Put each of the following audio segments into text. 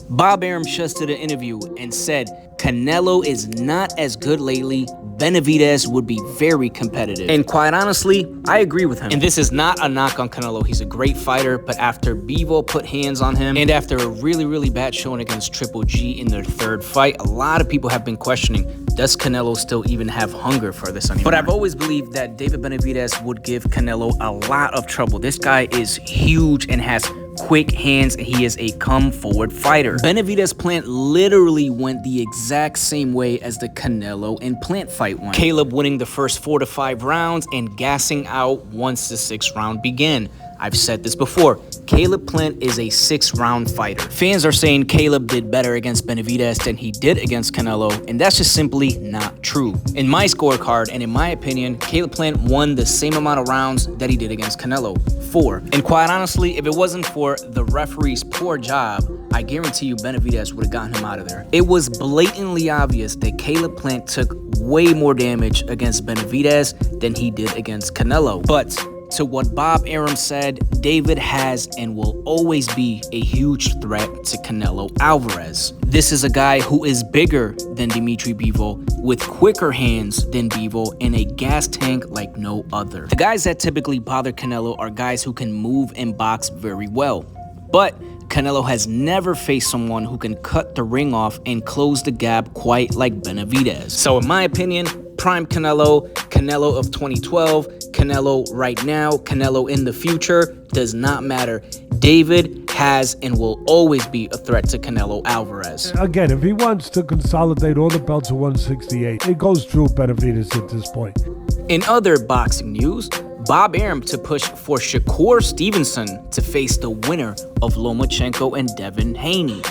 Bob Arum just did an interview and said Canelo is not as good lately. Benavidez would be very competitive. And quite honestly, I agree with him. And this is not a knock on Canelo. He's a great fighter, but after Bivol put hands on him and after a really bad showing against Triple G in their third fight, a lot of people have been questioning, does Canelo still even have hunger for this anymore? But I've always believed that David Benavidez would give Canelo a lot of trouble. This guy is huge and has quick hands, and he is a come-forward fighter. Benavidez Plant literally went the exact same way as the Canelo and Plant fight went. Caleb winning the first 4 to 5 rounds and gassing out once the 6th round began. I've said this before, Caleb Plant is a 6-round fighter. Fans are saying Caleb did better against Benavidez than he did against Canelo, and that's just simply not true. In my scorecard, and in my opinion, Caleb Plant won the same amount of rounds that he did against Canelo, 4. And quite honestly, if it wasn't for the referee's poor job, I guarantee you Benavidez would have gotten him out of there. It was blatantly obvious that Caleb Plant took way more damage against Benavidez than he did against Canelo. But to what Bob Arum said, David has and will always be a huge threat to Canelo Alvarez. This is a guy who is bigger than Dimitri Bivol, with quicker hands than Bivol, and a gas tank like no other. The guys that typically bother Canelo are guys who can move and box very well. But Canelo has never faced someone who can cut the ring off and close the gap quite like Benavidez. So in my opinion, prime Canelo, Canelo of 2012, Canelo right now, Canelo in the future, does not matter. David has and will always be a threat to Canelo Alvarez. Again, if he wants to consolidate all the belts at 168, it goes through Benavidez at this point. In other boxing news, Bob Arum to push for Shakur Stevenson to face the winner of Lomachenko and Devin Haney.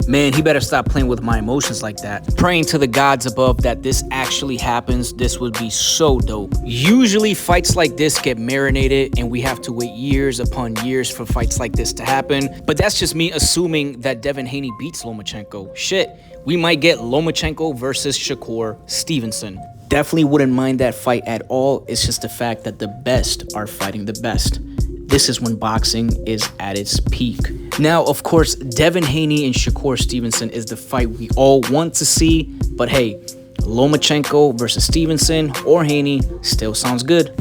Man, he better stop playing with my emotions like that. Praying to the gods above that this actually happens. This would be so dope. Usually fights like this get marinated and we have to wait years upon years for fights like this to happen. But that's just me assuming that Devin Haney beats Lomachenko. Shit, we might get Lomachenko versus Shakur Stevenson. Definitely wouldn't mind that fight at all. It's just the fact that the best are fighting the best. This is when boxing is at its peak. Now, of course, Devin Haney and Shakur Stevenson is the fight we all want to see. But hey, Lomachenko versus Stevenson or Haney still sounds good.